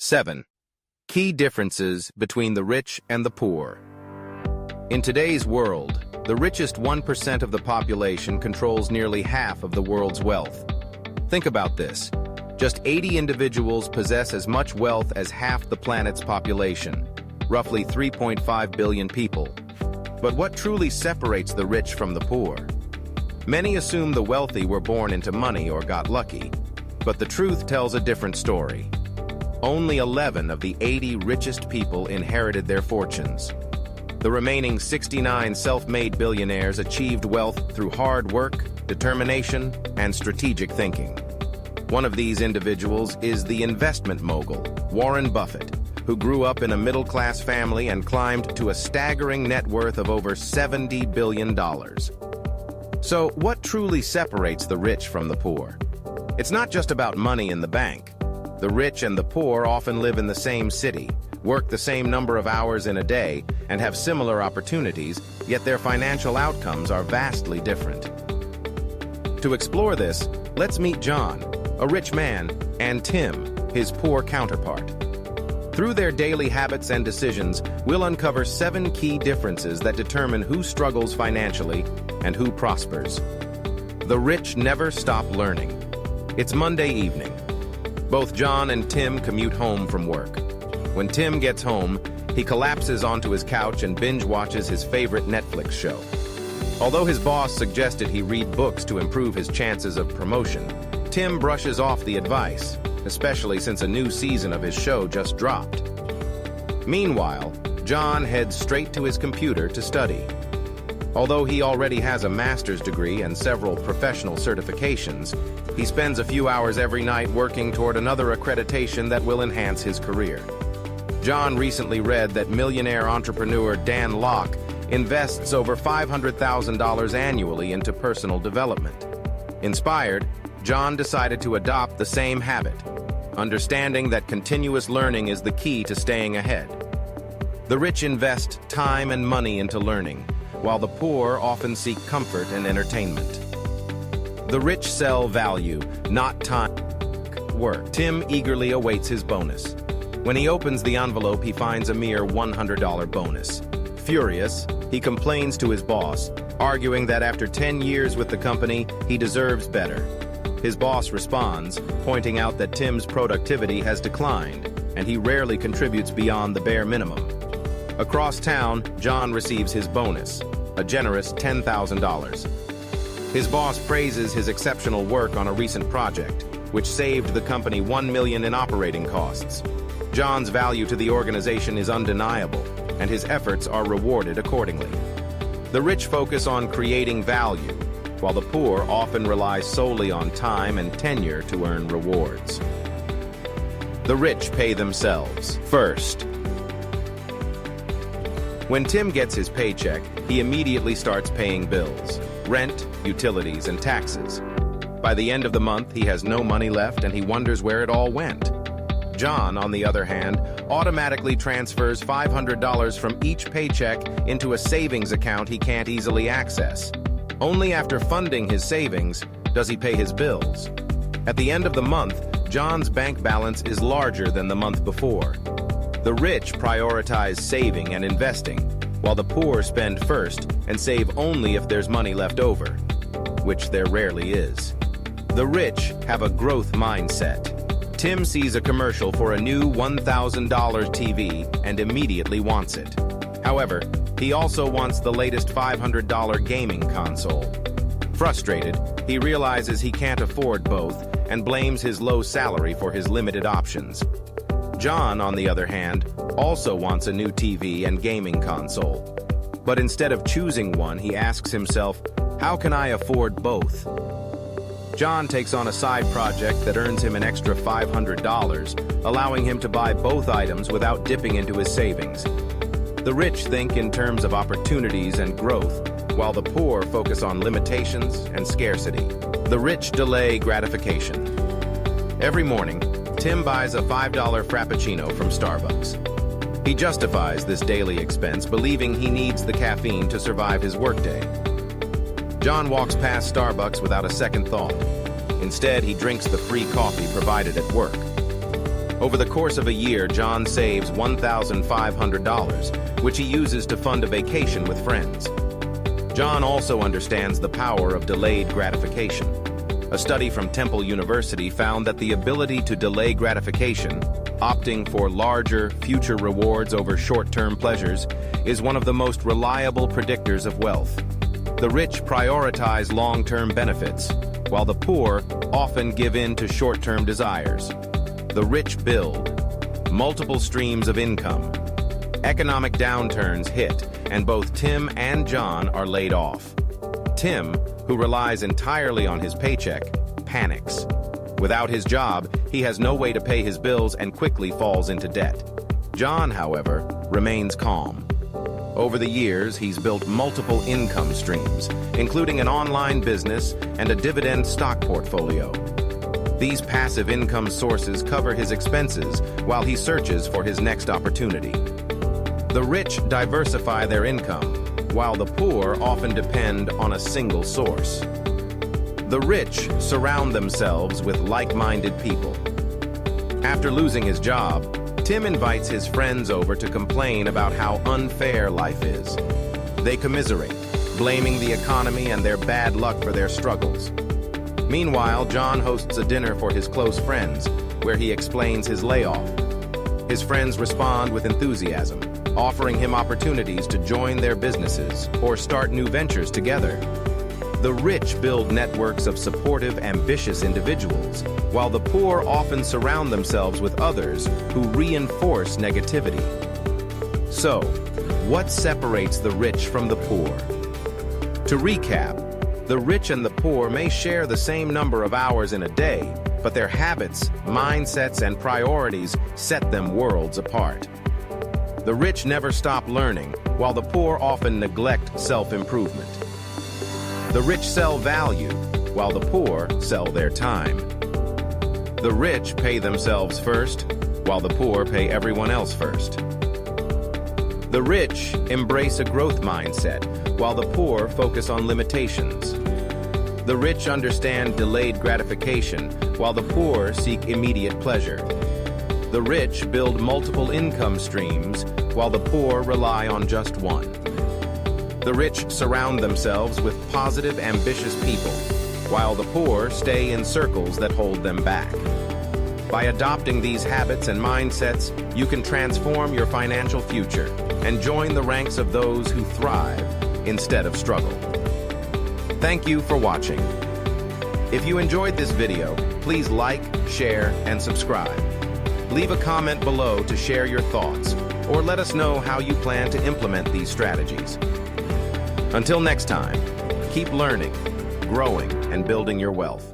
7. Key differences between the rich and the poor. In today's world, the richest 1% of the population controls nearly half of the world's wealth. Think about this. Just 80 individuals possess as much wealth as half the planet's population, roughly 3.5 billion people. But what truly separates the rich from the poor? Many assume the wealthy were born into money or got lucky, but the truth tells a different story. Only 11 of the 80 richest people inherited their fortunes. The remaining 69 self-made billionaires achieved wealth through hard work, determination, and strategic thinking. One of these individuals is the investment mogul, Warren Buffett, who grew up in a middle-class family and climbed to a staggering net worth of over $70 billion. So, what truly separates the rich from the poor? It's not just about money in the bank. The rich and the poor often live in the same city, work the same number of hours in a day, and have similar opportunities, yet their financial outcomes are vastly different. To explore this, let's meet John, a rich man, and Tim, his poor counterpart. Through their daily habits and decisions, we'll uncover 7 key differences that determine who struggles financially and who prospers. The rich never stop learning. It's Monday evening. Both John and Tim commute home from work. When Tim gets home, he collapses onto his couch and binge-watches his favorite Netflix show. Although his boss suggested he read books to improve his chances of promotion, Tim brushes off the advice, especially since a new season of his show just dropped. Meanwhile, John heads straight to his computer to study. Although he already has a master's degree and several professional certifications, he spends a few hours every night working toward another accreditation that will enhance his career. John recently read that millionaire entrepreneur Dan Lok invests over $500,000 annually into personal development. Inspired, John decided to adopt the same habit, understanding that continuous learning is the key to staying ahead. The rich invest time and money into learning, while the poor often seek comfort and entertainment. The rich sell value, not time. Work. Tim eagerly awaits his bonus. When he opens the envelope, he finds a mere $100 bonus. Furious, he complains to his boss, arguing that after 10 years with the company, he deserves better. His boss responds, pointing out that Tim's productivity has declined, and he rarely contributes beyond the bare minimum. Across town, John receives his bonus, a generous $10,000. His boss praises his exceptional work on a recent project, which saved the company $1 million in operating costs. John's value to the organization is undeniable, and his efforts are rewarded accordingly. The rich focus on creating value, while the poor often rely solely on time and tenure to earn rewards. The rich pay themselves first. When Tim gets his paycheck, he immediately starts paying bills, rent, utilities, and taxes. By the end of the month, he has no money left and he wonders where it all went. John, on the other hand, automatically transfers $500 from each paycheck into a savings account he can't easily access. Only after funding his savings does he pay his bills. At the end of the month, John's bank balance is larger than the month before. The rich prioritize saving and investing, while the poor spend first and save only if there's money left over, which there rarely is. The rich have a growth mindset. Tim sees a commercial for a new $1,000 TV and immediately wants it. However, he also wants the latest $500 gaming console. Frustrated, he realizes he can't afford both and blames his low salary for his limited options. John, on the other hand, also wants a new TV and gaming console. But instead of choosing one, he asks himself, how can I afford both? John takes on a side project that earns him an extra $500, allowing him to buy both items without dipping into his savings. The rich think in terms of opportunities and growth, while the poor focus on limitations and scarcity. The rich delay gratification. Every morning, Tim buys a $5 Frappuccino from Starbucks. He justifies this daily expense, believing he needs the caffeine to survive his workday. John walks past Starbucks without a second thought. Instead, he drinks the free coffee provided at work. Over the course of a year, John saves $1,500, which he uses to fund a vacation with friends. John also understands the power of delayed gratification. A study from Temple University found that the ability to delay gratification, opting for larger, future rewards over short-term pleasures, is one of the most reliable predictors of wealth. The rich prioritize long-term benefits, while the poor often give in to short-term desires. The rich build multiple streams of income. Economic downturns hit, and both Tim and John are laid off. Tim, who relies entirely on his paycheck, panics. Without his job, he has no way to pay his bills and quickly falls into debt. John, however, remains calm. Over the years, he's built multiple income streams, including an online business and a dividend stock portfolio. These passive income sources cover his expenses while he searches for his next opportunity. The rich diversify their income, while the poor often depend on a single source. The rich surround themselves with like-minded people. After losing his job, Tim invites his friends over to complain about how unfair life is. They commiserate, blaming the economy and their bad luck for their struggles. Meanwhile, John hosts a dinner for his close friends, where he explains his layoff. His friends respond with enthusiasm, offering him opportunities to join their businesses or start new ventures together. The rich build networks of supportive, ambitious individuals, while the poor often surround themselves with others who reinforce negativity. So, what separates the rich from the poor? To recap, the rich and the poor may share the same number of hours in a day, but their habits, mindsets, and priorities set them worlds apart. The rich never stop learning, while the poor often neglect self-improvement. The rich sell value, while the poor sell their time. The rich pay themselves first, while the poor pay everyone else first. The rich embrace a growth mindset, while the poor focus on limitations. The rich understand delayed gratification, while the poor seek immediate pleasure. The rich build multiple income streams, while the poor rely on just one. The rich surround themselves with positive, ambitious people, while the poor stay in circles that hold them back. By adopting these habits and mindsets, you can transform your financial future and join the ranks of those who thrive instead of struggle. Thank you for watching. If you enjoyed this video, please like, share, and subscribe. Leave a comment below to share your thoughts, or let us know how you plan to implement these strategies. Until next time, keep learning, growing, and building your wealth.